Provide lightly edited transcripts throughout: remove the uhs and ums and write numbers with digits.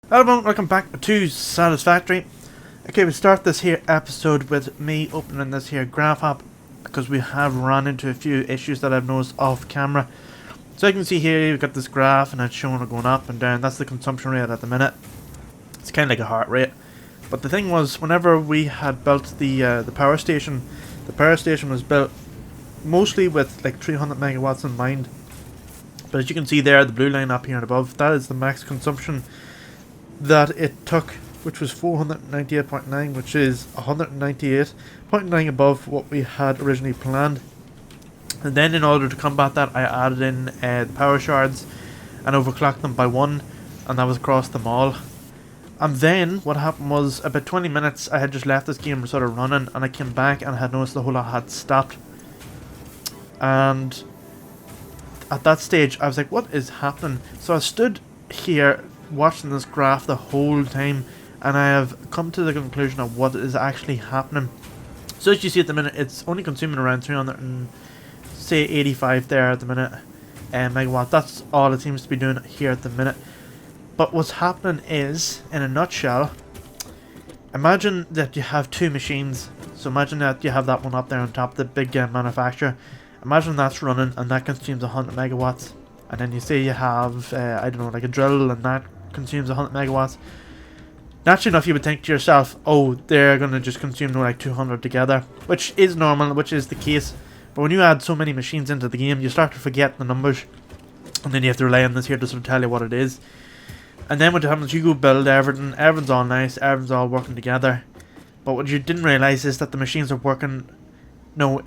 Hello everyone, welcome back to Satisfactory. Okay, we start this here episode with me opening this here graph app because we have run into a few issues that I've noticed off camera. So you can see here we've got this graph and it's showing it going up and down. That's the consumption rate at the minute. It's kind of like a heart rate. But the thing was, whenever we had built the power station was built mostly with like 300 megawatts in mind. But as you can see there, the blue line up here and above, that is the max consumption that it took, which was 498.9, which is 198.9 above what we had originally planned. And then in order to combat that, I added in the power shards and overclocked them by 1, and that was across them all. And then what happened was, about 20 minutes I had just left this game sort of running, and I came back and I had noticed the whole lot had stopped. And at that stage I was like, what is happening? So I stood here watching this graph the whole time, and I have come to the conclusion of what is actually happening. So as you see at the minute, it's only consuming around 385 there at the minute megawatt. That's all it seems to be doing here at the minute. But what's happening is, in a nutshell, imagine that you have two machines. So imagine that you have that one up there on top, the big manufacturer. Imagine that's running and that consumes 100 megawatts. And then you say you have, I don't know, like a drill, and that consumes 100 megawatts. Naturally enough, you would think to yourself, oh, they're going to just consume like 200 together, which is normal, which is the case. But when you add so many machines into the game, you start to forget the numbers, and then you have to rely on this here to sort of tell you what it is. And then what happens, you go build everything, everything's all nice, everything's all working together. But what you didn't realise is that the machines are working,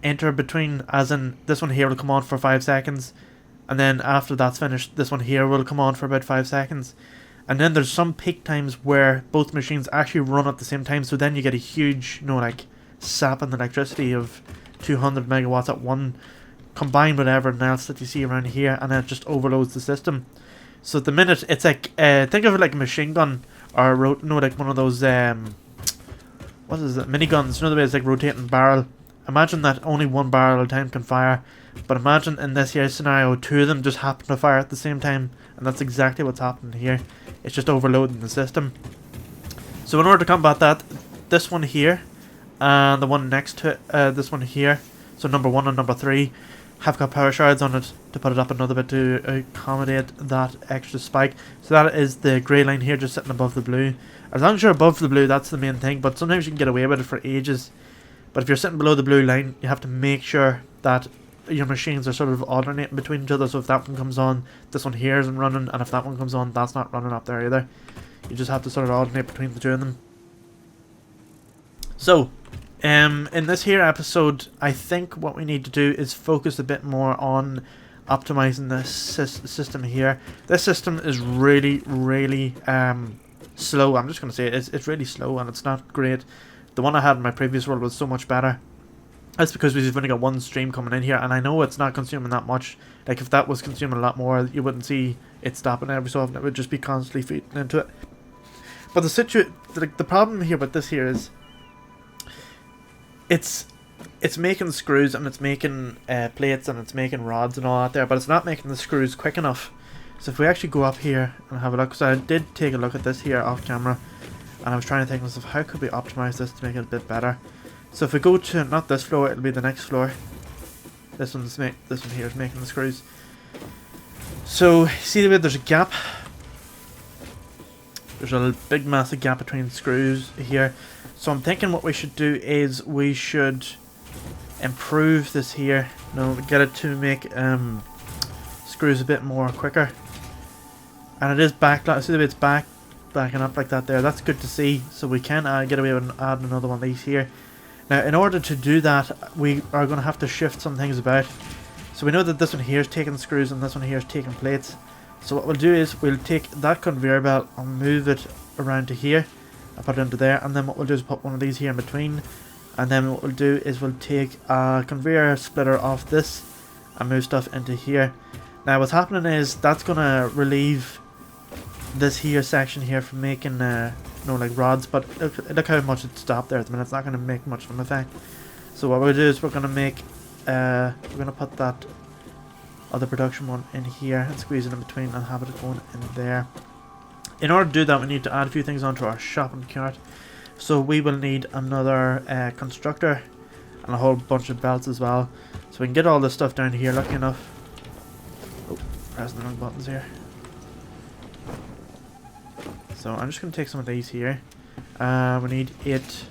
enter between, as in this one here will come on for 5 seconds. And then after that's finished, this one here will come on for about 5 seconds. And then there's some peak times where both machines actually run at the same time. So then you get a huge, like sapping electricity of 200 megawatts at one, combined with everything else that you see around here, and it just overloads the system. So at the minute, it's like, think of it like a machine gun, or like one of those, what is it, miniguns. The way it's like rotating barrel. Imagine that only one barrel at a time can fire. But imagine in this here scenario, two of them just happen to fire at the same time, and that's exactly what's happening here. It's just overloading the system. So in order to combat that, this one here and the one next to it, this one here, so number 1 and number 3, have got power shards on it to put it up another bit to accommodate that extra spike. So that is the grey line here just sitting above the blue. As long as you're above the blue, that's the main thing, but sometimes you can get away with it for ages. But if you're sitting below the blue line, you have to make sure that your machines are sort of alternating between each other. So if that one comes on, this one here isn't running, and if that one comes on, that's not running up there either. You just have to sort of alternate between the two of them. So, in this here episode, I think what we need to do is focus a bit more on optimizing this system here. This system is really, really slow. I'm just going to say it's really slow, and it's not great. The one I had in my previous world was so much better. That's because we've only got one stream coming in here, and I know it's not consuming that much. Like, if that was consuming a lot more, you wouldn't see it stopping every so often. It would just be constantly feeding into it. But the problem here with this here is it's making screws, and it's making plates, and it's making rods and all that there, but it's not making the screws quick enough. So if we actually go up here and have a look, so I did take a look at this here off camera, and I was trying to think to myself, how could we optimize this to make it a bit better? So if we go to not this floor, it'll be the next floor. This one here is making the screws. So see the way there's a gap. There's a big massive gap between screws here. So I'm thinking what we should do is we should improve this here. Get it to make screws a bit more quicker. And it is back. See the way it's backing up like that there. That's good to see. So we can get away with adding another one of these here. Now, in order to do that, we are going to have to shift some things about. So we know that this one here is taking screws and this one here is taking plates. So what we'll do is we'll take that conveyor belt and move it around to here. I'll put it into there, and then what we'll do is put one of these here in between. And then what we'll do is we'll take a conveyor splitter off this and move stuff into here. Now what's happening is that's going to relieve this here section here from making like rods, but look how much it stopped there at the minute. It's not going to make much of an effect. So what we'll do is we're going to make we're going to put that other production one in here and squeeze it in between and have it going in there. in order to do that, we need to add a few things onto our shopping cart. So we will need another constructor and a whole bunch of belts as well. So we can get all this stuff down here, lucky enough. Oh, pressing the wrong buttons here. So I'm just going to take some of these here. We need 8.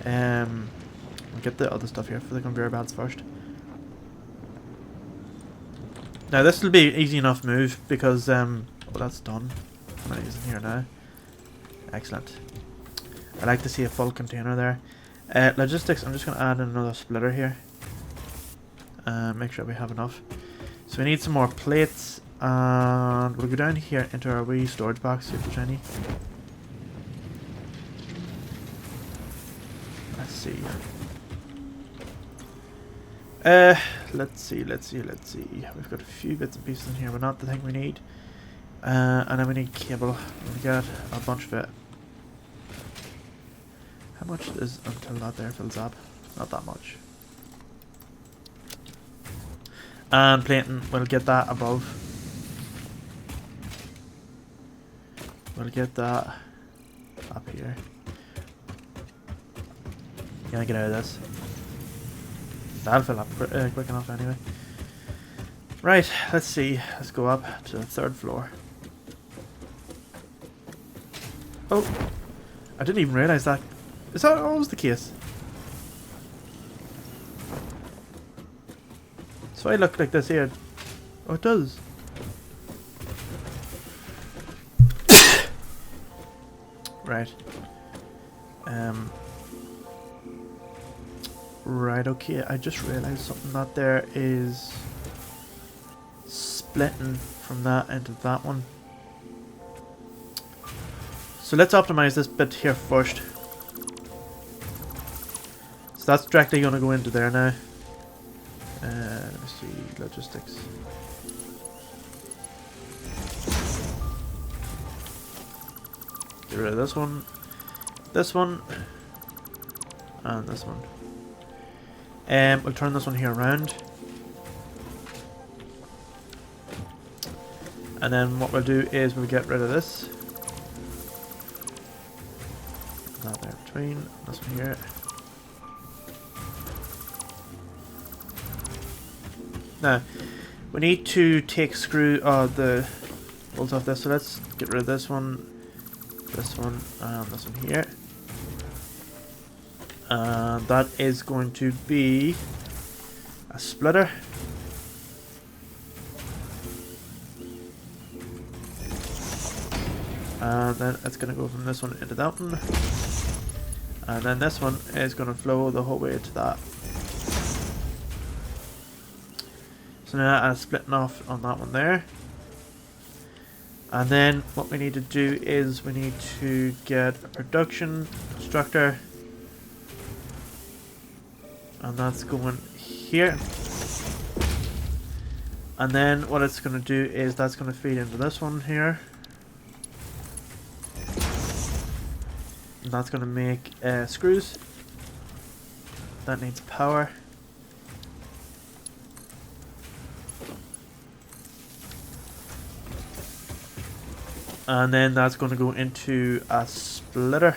We'll get the other stuff here for the conveyor belts first. Now this will be easy enough move because well, that's done. How many is in here now? Excellent. I like to see a full container there. Logistics, I'm just going to add in another splitter here. Make sure we have enough. So we need some more plates, and we'll go down here into our wee storage box, see if there's any. Let's see. Let's see. We've got a few bits and pieces in here, but not the thing we need. And then we need cable. We got a bunch of it. How much is until that there fills up? Not that much. And plating, we'll get that above. We'll get that up here. Gonna get out of this. That'll fill up quick enough anyway. Right, let's see. Let's go up to the 3rd floor. Oh, I didn't even realise that. Is that always the case? So I look like this here. Oh, it does. Right. Right, okay. I just realised something. That there is splitting from that into that one. So let's optimize this bit here first. So that's directly going to go into there now. Let me see, logistics. Get rid of this one, and this one. We'll turn this one here around. And then what we'll do is we'll get rid of this. That there between, this one here. Now, we need to take the bolts off this, so let's get rid of this one, and this one here. And that is going to be a splitter. And then it's going to go from this one into that one. And then this one is going to flow the whole way to that. So now I'm splitting off on that one there. And then what we need to do is we need to get a production constructor. And that's going here. And then what it's going to do is that's going to feed into this one here. And that's going to make screws. That needs power. And then that's going to go into a splitter.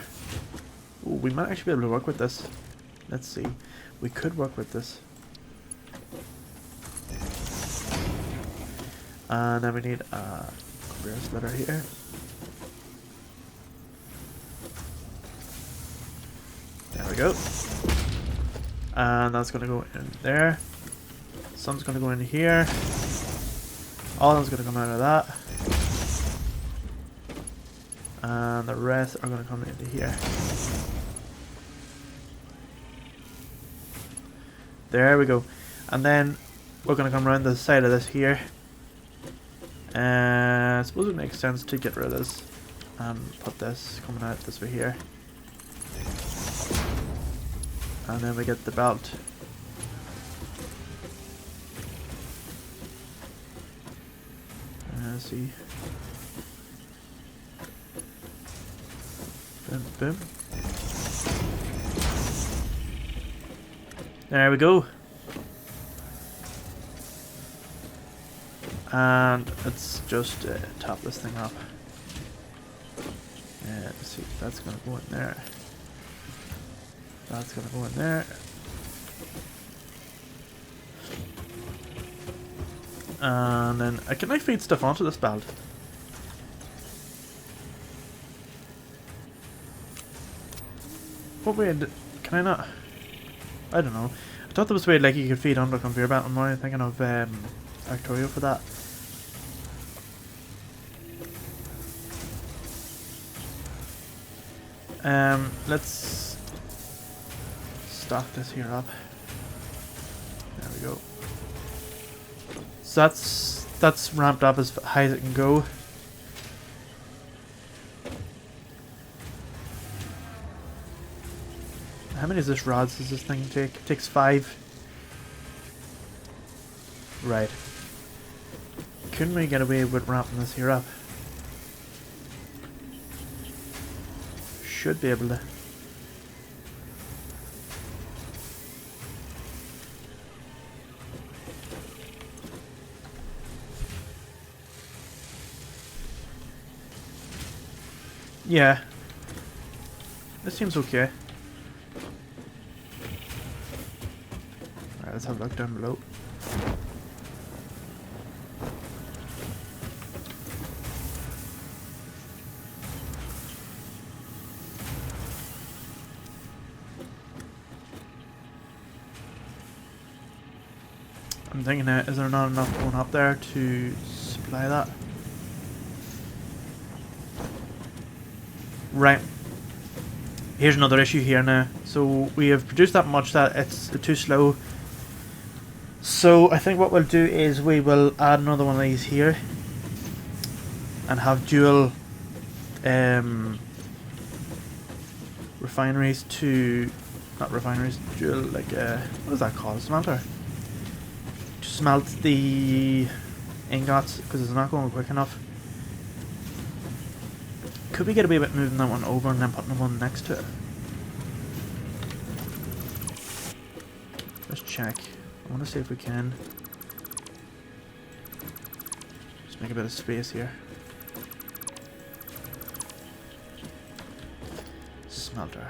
Ooh, we might actually be able to work with this. Let's see. We could work with this. And then we need a conveyor splitter here. There we go. And that's going to go in there. Some's going to go in here. All of them's going to come out of that. And the rest are going to come into here. There we go. And then we're going to come around the side of this here. I suppose it makes sense to get rid of this and put this coming out this way here. And then we get the belt. Let's see. Boom, boom. There we go. And let's just top this thing up. Let's see, that's gonna go in there. That's gonna go in there. And then, can I feed stuff onto this belt? What way can I not? I don't know. I thought there was a way like you could feed onto a conveyor belt. I'm more thinking of Factorio for that. Let's stock this here up. There we go. So that's ramped up as high as it can go. How many of this rods does this thing take? It takes 5. Right. Couldn't we get away with ramping this here up? Should be able to. Yeah. This seems okay. Alright, let's have a look down below. I'm thinking, is there not enough going up there to supply that? Right. Here's another issue here now. So we have produced that much that it's too slow. So I think what we'll do is we will add another one of these here and have dual refineries to, not refineries, dual, like what is that called? Smelter. To smelt the ingots because it's not going quick enough. Could we get away with moving that one over and then putting the one next to it? Let's check. I want to see if we can. Just make a bit of space here. Smelter.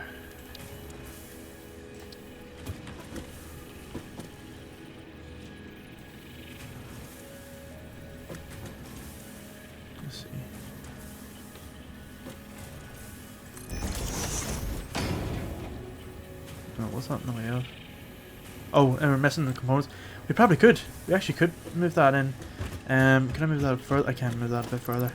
Let's see. Oh, what's that in the way of? Oh, and we're missing the components. We probably could. We actually could move that in. Can I move that further? I can move that a bit further.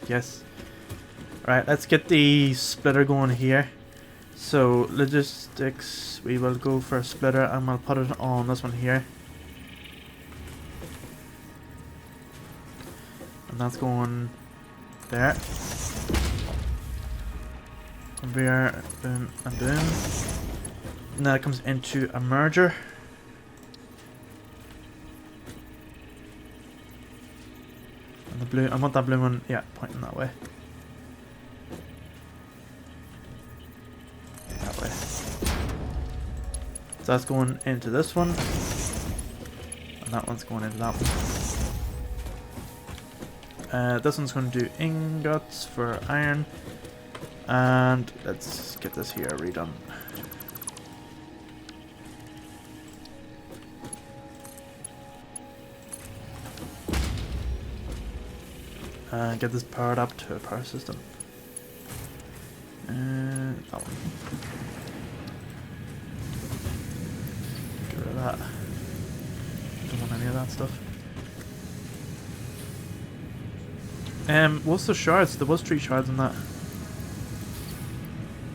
Yes. Alright, let's get the splitter going here. So, logistics, we will go for a splitter and we'll put it on this one here. And that's going there. Conveyor, boom, and boom. And then it comes into a merger. And the blue, I want that blue one, yeah, pointing that way. That way. So that's going into this one. And that one's going into that one. This one's going to do ingots for iron. And let's get this here redone. And get this powered up to a power system. That one. Get rid of that. Don't want any of that stuff. What's the shards? There was 3 shards in that.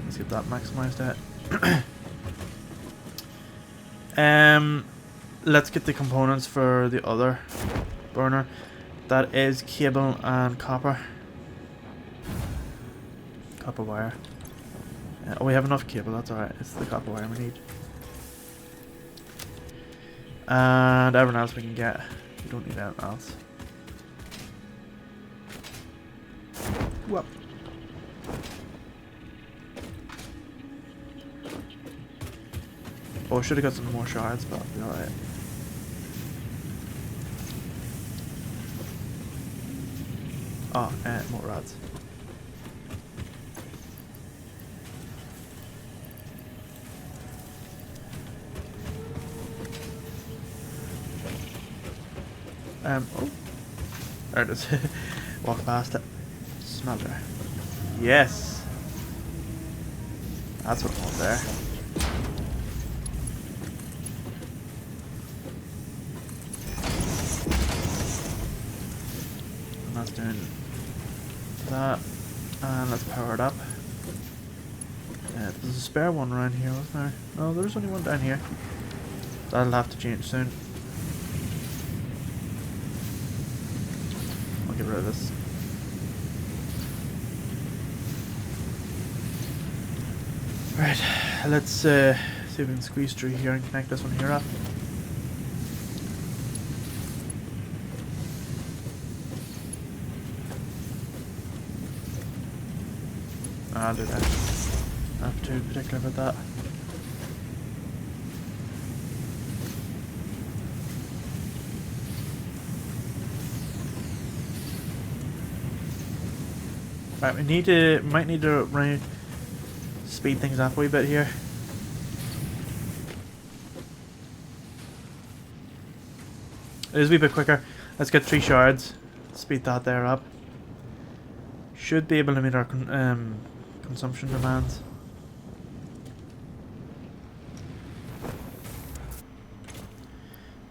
Let's get that maximized out. Let's get the components for the other burner. That is cable and copper. Copper wire. Oh, we have enough cable, that's alright. It's the copper wire we need. And everything else we can get. We don't need anything else. Whoop. Oh, I should have got some more shards, but I'll be alright. Oh, more rods. Oh. There it is. Walk past it. Smelter. Yes! That's what I want there. And that's doing that. And let's power it up. There's a spare one around here, wasn't there? No, there's only one down here. That'll have to change soon. I'll get rid of this. Right, let's see if we can squeeze through here and connect this one here up. I'll do that. Not too particular about that. Right, might need to speed things up a wee bit here. It is a wee bit quicker. Let's get 3 shards. Speed that there up. Should be able to meet our consumption demands.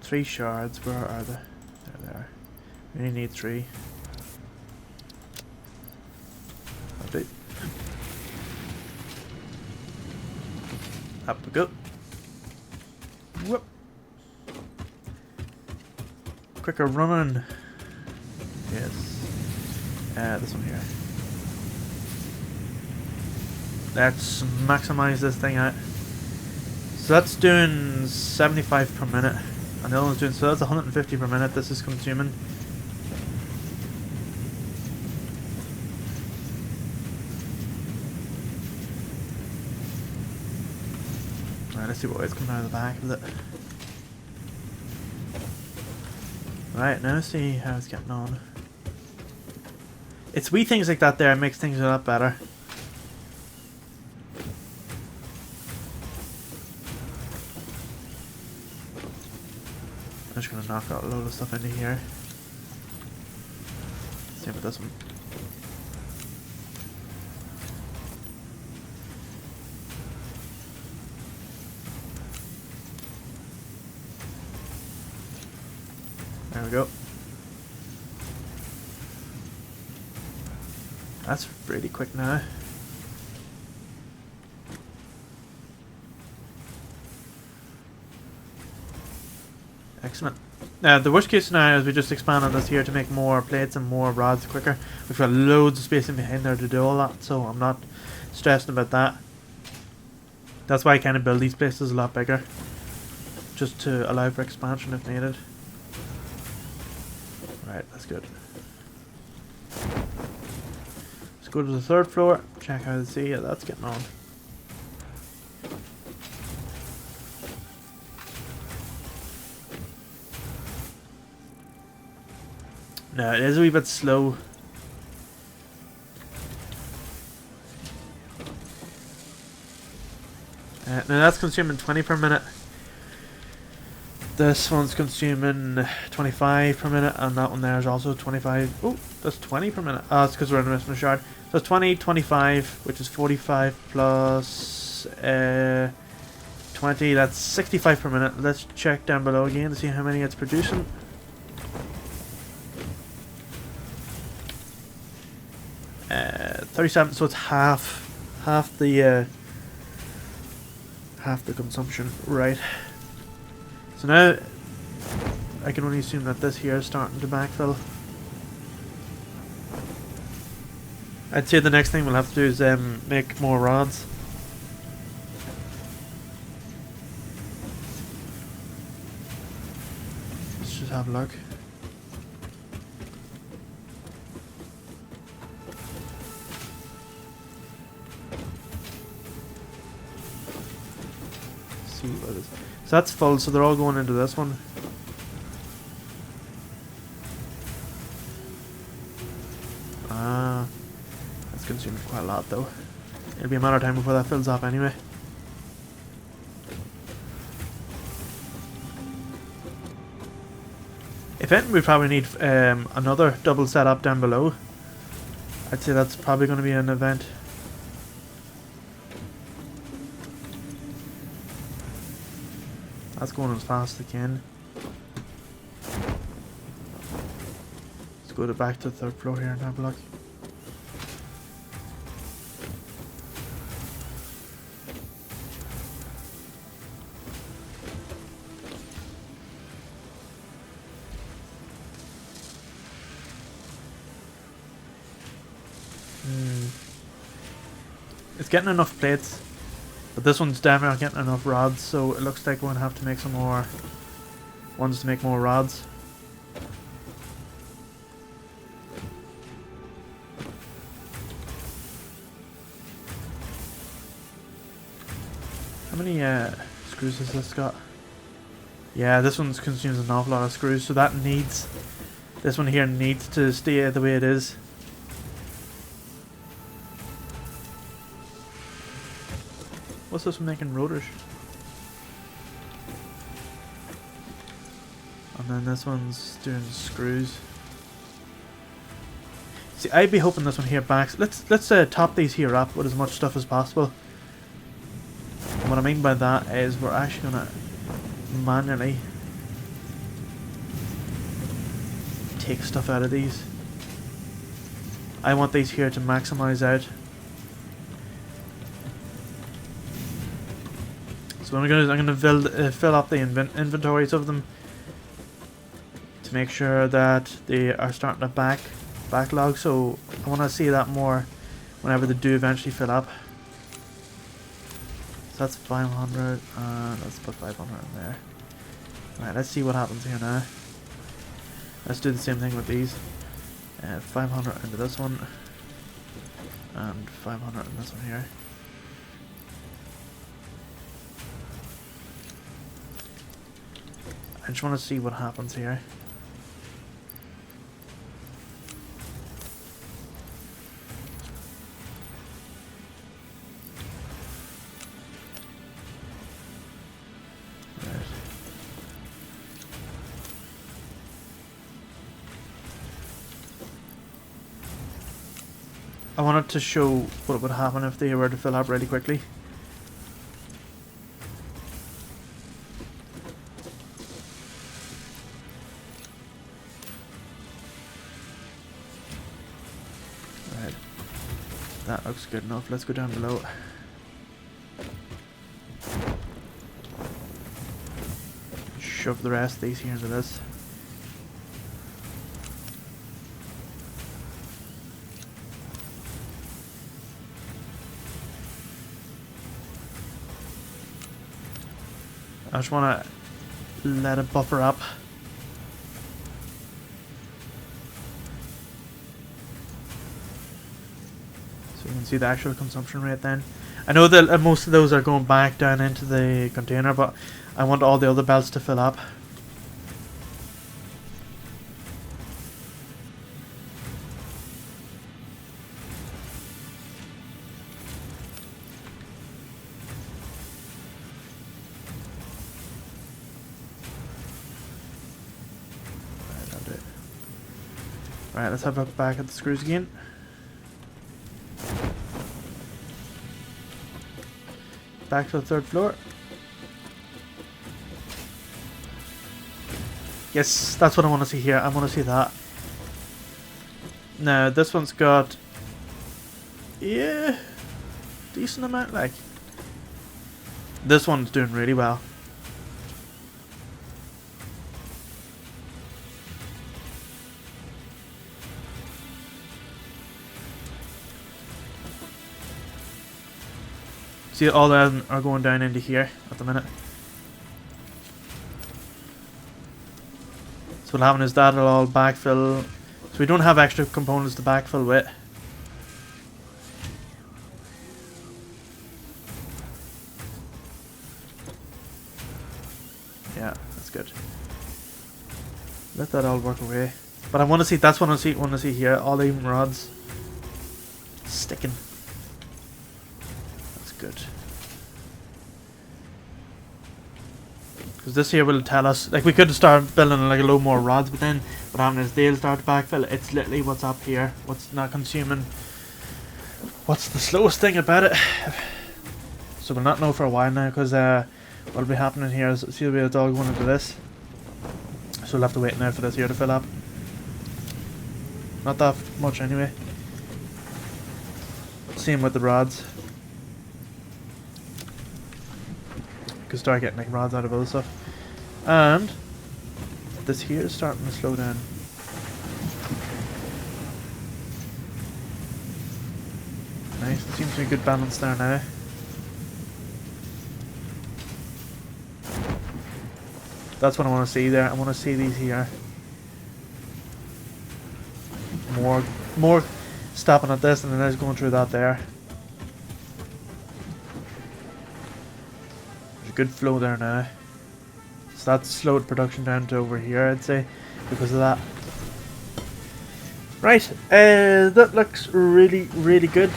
Three shards. Where are they? There they are. We only need 3. Okay. Up we go. Whoop. Quicker running. Yes. This one here. Let's maximize this thing out. So that's doing 75 per minute. And the other one's doing, so that's 150 per minute this is consuming. Right, let's see what is coming out of the back of it. Right, now let's see how it's getting on. It's wee things like that there makes things a lot better. I'm just gonna knock out a load of stuff into here. Same with this one. There we go. That's really quick now. Excellent. The worst case scenario is we just expand on this here to make more plates and more rods quicker. We've got loads of space in behind there to do all that, so I'm not stressing about that. That's why I kind of build these places a lot bigger, just to allow for expansion if needed. Right, that's good. Let's go to the 3rd floor, check how to see how that's getting on. No, it is a wee bit slow. Now that's consuming 20 per minute. This one's consuming 25 per minute, and that one there is also 25. Oh, that's 20 per minute. Oh, it's because we're in a shard. So it's 20, 25, which is 45 plus 20. That's 65 per minute. Let's check down below again to see how many it's producing. Uh, 37. So it's half the consumption, right? So now I can only assume that this here is starting to backfill. I'd say the next thing we'll have to do is make more rods. Let's just have a look. see what it is. So that's full, so they're all going into this one. Ah, that's consuming quite a lot though. It'll be a matter of time before that fills up anyway. If anything, we probably need another double setup down below. I'd say that's probably going to be an event. That's going as fast as it can. Let's go back to the third floor here and have a look. It's getting enough plates, but this one's definitely not getting enough rods, so it looks like we're going to have to make some more ones to make more rods. How many screws has this got? Yeah, this one consumes an awful lot of screws, so that needs, this one here needs to stay the way it is. What's this one making? Rotors. And then this one's doing screws. See, I'd be hoping this one here backs. Let's top these here up with as much stuff as possible. And what I mean by that is we're actually gonna manually take stuff out of these. I want these here to maximize out. So what I'm gonna fill up the inventories of them to make sure that they are starting to backlog. So I want to see that more whenever they do eventually fill up. So that's 500. Let's put 500 in there. Right, let's see what happens here now. Let's do the same thing with these. 500 into this one, and 500 in this one here. I just want to see what happens here. Right. I wanted to show what would happen if they were to fill up really quickly. That looks good enough. Let's go down below. Shove the rest of these here into this. I just want to let it buffer up. You can see the actual consumption rate then. I know that most of those are going back down into the container, but I want all the other belts to fill up. Right, I'll do it. Right, let's have a look back at the screws again. Back to the third floor. Yes, that's what I want to see here. I want to see that. Now, this one's got... yeah, decent amount, like. This one's doing really well. See, all of them are going down into here at the minute. So what'll happen is that'll all backfill. So we don't have extra components to backfill with. That's good. Let that all work away. But I want to see, that's what I want to see here. All even rods sticking. That's good. Because this here will tell us, like we could start building like a load more rods, but then what happens is they'll start to backfill. It's literally what's up here, what's not consuming. What's the slowest thing about it? So we'll not know for a while now, because what'll be happening here is, see, it's all going into this. So we'll have to wait now for this here to fill up. Not that much anyway. Same with the rods. Could start getting like rods out of other stuff. And this here is starting to slow down. Nice, there seems to be a good balance there now. That's what I want to see there. I want to see these here. More stopping at this and then just going through that there. There's a good flow there now. So that's slowed production down to over here, I'd say, because of that. Right, that looks really, really good.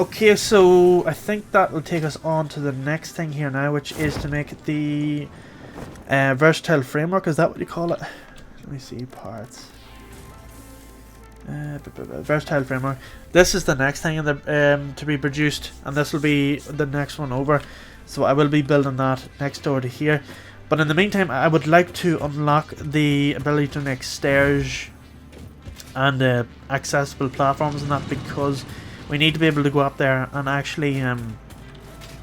Okay, so I think that will take us on to the next thing here now, which is to make the versatile framework. Is that what you call it? Let me see, parts. Versatile framework. This is the next thing in the, to be produced, and this will be the next one over. So I will be building that next door to here. But in the meantime, I would like to unlock the ability to make stairs and accessible platforms and that, because we need to be able to go up there and actually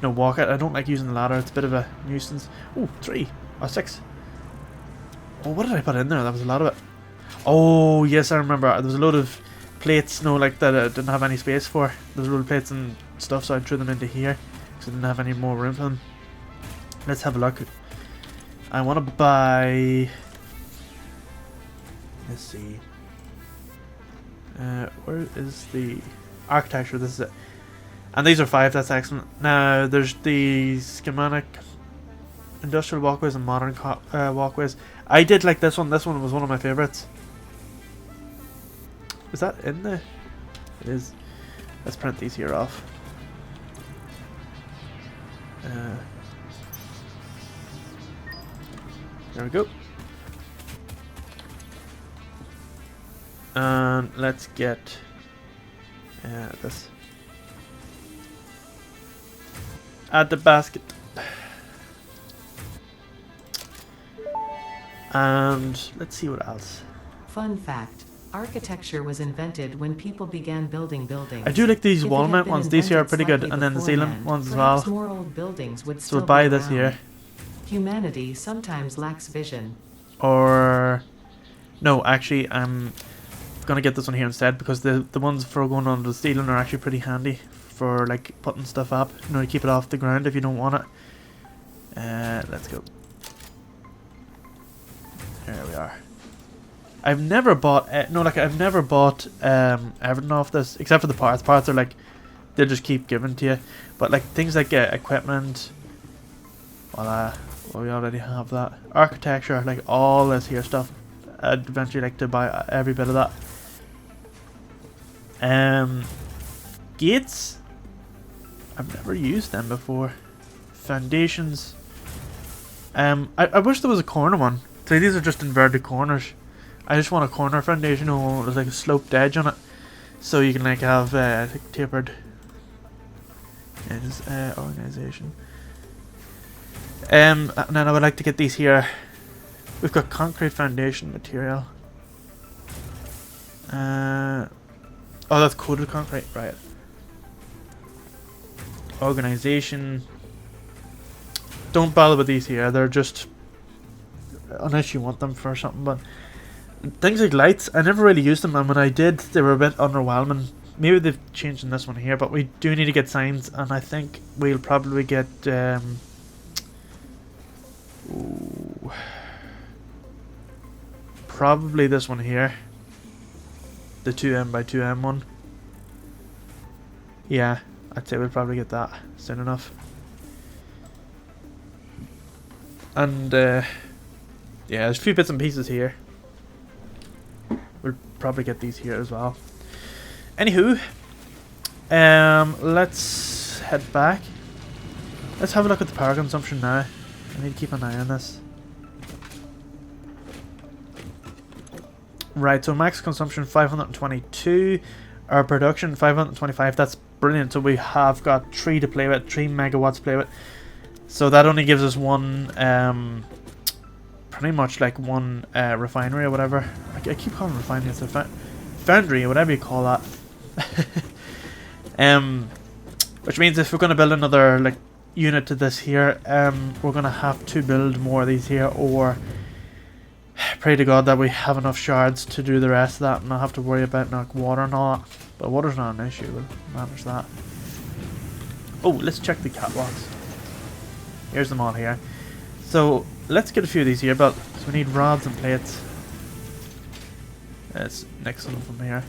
walk it. I don't like using the ladder, it's a bit of a nuisance. Oh, 3 or 6. Oh, what did I put in there? That was a lot of it. Oh yes, I remember. There was a load of plates, like that I didn't have any space for. There was a load of plates and stuff, so I threw them into here because I didn't have any more room for them. Let's have a look. I want to buy, let's see, where is the architecture? This is it. And these are 5, that's excellent. Now there's the schematic, industrial walkways and modern walkways. I did like this one. This one was one of my favorites. Is that in there? It is. Let's print these here off. There we go. And let's get this. Add the basket. And let's see what else. Fun fact. Architecture was invented when people began building buildings. I do like these wall mount ones. These here are pretty good. And then the ceiling ones as well. More old buildings would so we'll buy this here. Humanity sometimes lacks vision. Or no, actually I'm gonna get this one here instead, because the ones for going on the ceiling are actually pretty handy for like putting stuff up. To keep it off the ground if you don't want it. Let's go. There we are. I've never bought I've never bought everything off this except for the parts. Parts are like, they'll just keep giving to you. But like things like equipment, well we already have that. Architecture, like all this here stuff, I'd eventually like to buy every bit of that. Gates, I've never used them before. Foundations, I wish there was a corner one. So these are just inverted corners. I just want a corner foundation with like a sloped edge on it, so you can like have tapered edges. Organization. And then I would like to get these here. We've got concrete foundation material. Oh, that's coated concrete, right? Organization. Don't bother with these here. They're just, unless you want them for something. But things like lights, I never really used them, and when I did, they were a bit underwhelming. Maybe they've changed in this one here, but we do need to get signs, and I think we'll probably get probably this one here, the 2M by 2M one. Yeah, I'd say we'll probably get that soon enough. And yeah, there's a few bits and pieces here. We'll probably get these here as well. Anywho, let's head back. Let's have a look at the power consumption now. I need to keep an eye on this. Right, so max consumption 522. Our production 525. That's brilliant. So we have got 3 to play with, 3 megawatts to play with. So that only gives us one, pretty much like one refinery or whatever. I keep calling refinery, it's a foundry or whatever you call that. Which means if we're going to build another like unit to this here, we're going to have to build more of these here, or pray to God that we have enough shards to do the rest of that and not have to worry about like water and all that. But water's not an issue, we'll manage that. Oh, let's check the catwalks. Here's them all here. So let's get a few of these here, but so we need rods and plates. Let's nick some from here.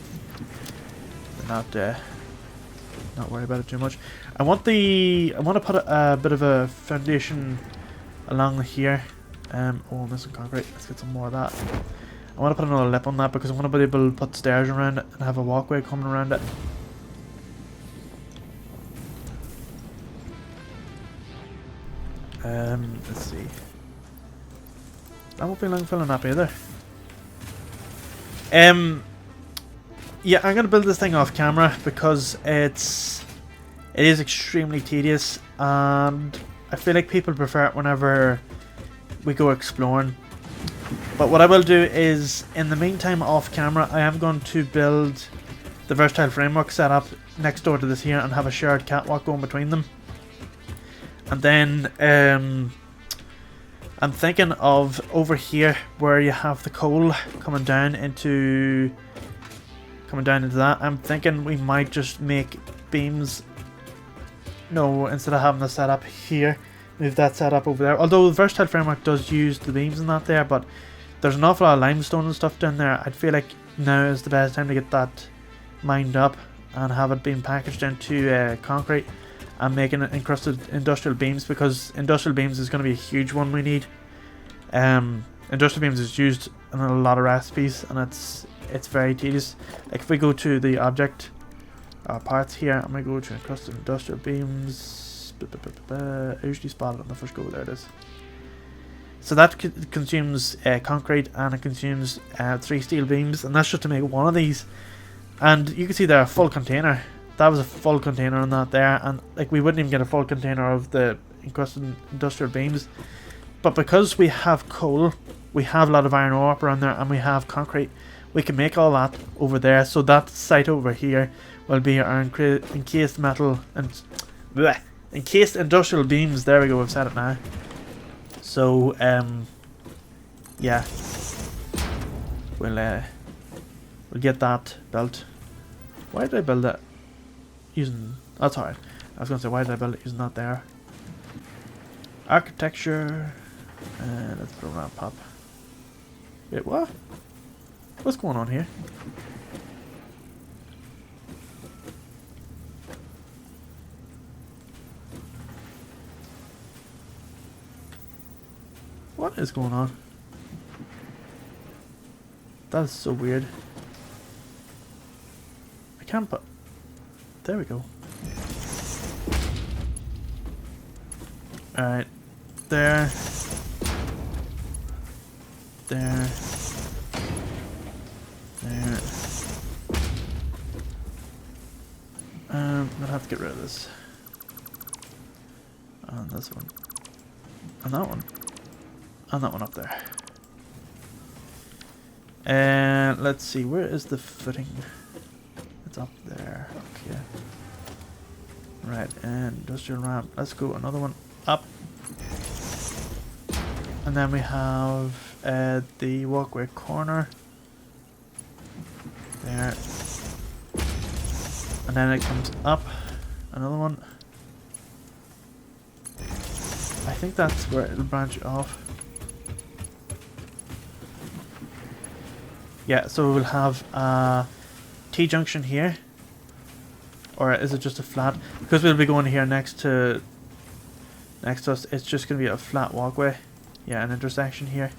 Not worry about it too much. I want to put a bit of a foundation along here. Oh, I'm missing concrete. Let's get some more of that. I want to put another lip on that because I want to be able to put stairs around it and have a walkway coming around it. Let's see. That won't be long filling up either. Yeah, I'm gonna build this thing off camera because it is extremely tedious, and I feel like people prefer it whenever we go exploring. But what I will do is, in the meantime, off camera, I am going to build the versatile framework setup next door to this here and have a shared catwalk going between them. And then I'm thinking of over here where you have the coal coming down into that. I'm thinking we might just make beams. No, instead of having the setup here, move that setup over there. Although the versatile framework does use the beams and that there, but there's an awful lot of limestone and stuff down there. I'd feel like now is the best time to get that mined up and have it being packaged into concrete and making it encrusted industrial beams, because industrial beams is going to be a huge one we need. Industrial beams is used in a lot of recipes and it's very tedious. Like if we go to the object parts here, I'm going to go to encrusted industrial beams. I usually spot it on the first go. There it is. So that consumes concrete, and it consumes 3 steel beams, and that's just to make one of these. And you can see there a full container. That was a full container on that there, and like we wouldn't even get a full container of the encrusted industrial beams. But because we have coal, we have a lot of iron ore up around there, and we have concrete, we can make all that over there. So that site over here will be our encased metal and encased industrial beams. There we go, I've said it now. So yeah, we'll get that built. Why did I build that using? That's alright. I was gonna say, why did I build it using that there? Architecture. Let's put a ramp up. Wait, what? What's going on here? What is going on? That is so weird. I can't put... There we go. Alright. There. There. There. I'm gonna have to get rid of this. And this one. And that one. And that one up there. And let's see, where is the footing? It's up there. Okay. Right, and industrial ramp. Let's go another one up. And then we have the walkway corner. There. And then it comes up. Another one. I think that's where it'll branch off. Yeah, so we'll have a T-junction here. Or is it just a flat? Because we'll be going here next to us, it's just going to be a flat walkway. yeah, an intersection here.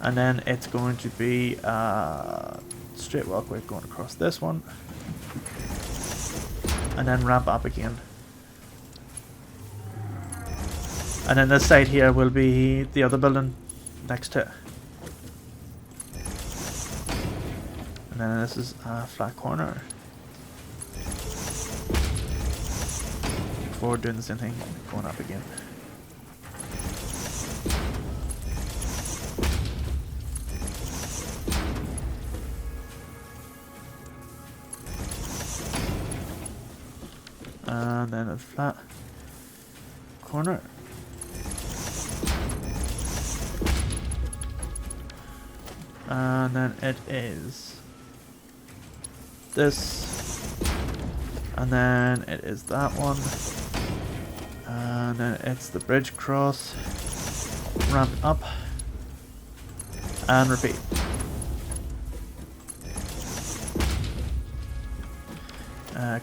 And then it's going to be a straight walkway going across this one. And then ramp up again. And then this side here will be the other building next to it. And then this is a flat corner. Before doing the same thing, going up again. And then a flat corner. And then it is this. And then it is that one. And then it's the bridge cross. Ramp up. And repeat.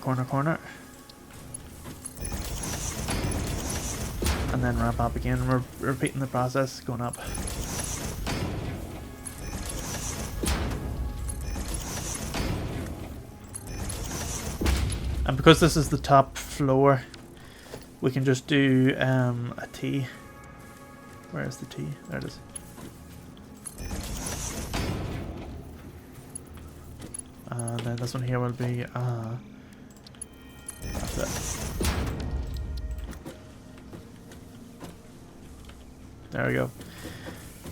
Corner, corner. And then ramp up again. We're repeating the process, going up. And because this is the top floor, we can just do a T. Where is the T? There it is. And then this one here will be that's it. There we go.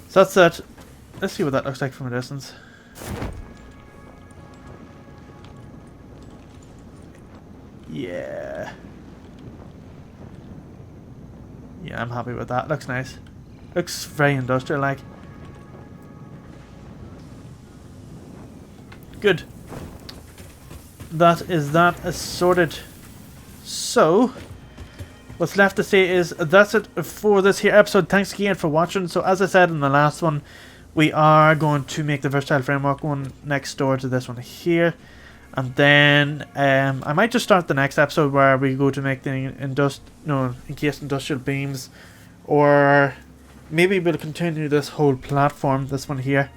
So that's it. Let's see what that looks like from a distance. Yeah. Yeah, I'm happy with that. Looks nice. Looks very industrial like. Good. That is that sorted. So, what's left to say is that's it for this here episode. Thanks again for watching. So as I said in the last one, we are going to make the versatile framework one next door to this one here. And then I might just start the next episode where we go to make the encased industrial beams, or maybe we'll continue this whole platform, this one here,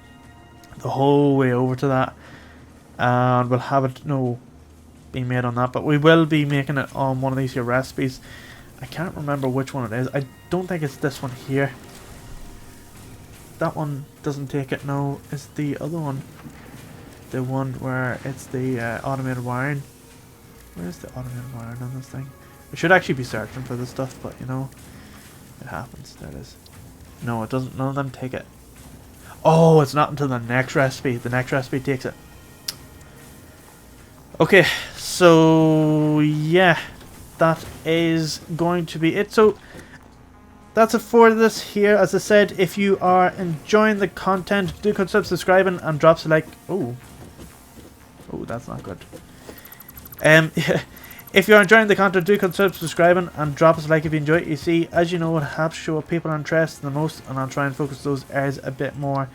the whole way over to that, and we'll have it being made on that. But we will be making it on one of these here recipes. I can't remember which one it is. I don't think it's this one here. That one doesn't take it. No, it's the other one. The one where it's the automated wiring. Where's the automated wiring on this thing? I should actually be searching for this stuff, but you know, it happens. There it is. No, it doesn't. None of them take it. Oh, it's not until the next recipe. The next recipe takes it. Okay, so yeah, that is going to be it. So that's it for this here. As I said, if you are enjoying the content, do consider subscribing and drop a like. Oh, that's not good. If you're enjoying the content, do consider subscribing and drop us a like if you enjoy it. You see, as you know, it helps show what people are interested in the most, and I'll try and focus those areas a bit more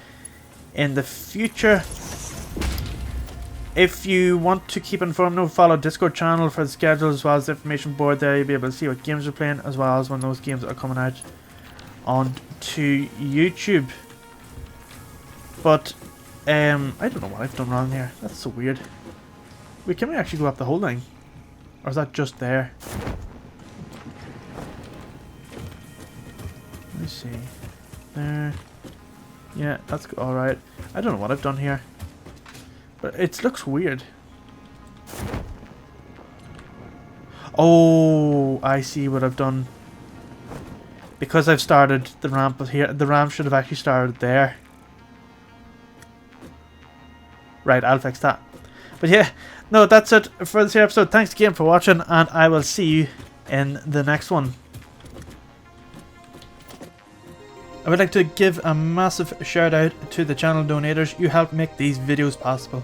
in the future. If you want to keep informed, follow Discord channel for the schedule as well as the information board there. You'll be able to see what games we're playing as well as when those games are coming out onto YouTube. But I don't know what I've done wrong here. That's so weird. Wait, can we actually go up the whole thing? Or is that just there? Let me see. There. Yeah, that's alright. I don't know what I've done here. But it looks weird. Oh, I see what I've done. Because I've started the ramp here, the ramp should have actually started there. Right, I'll fix that. But yeah, no, that's it for this episode. Thanks again for watching, and I will see you in the next one. I would like to give a massive shout out to the channel donators. You help make these videos possible.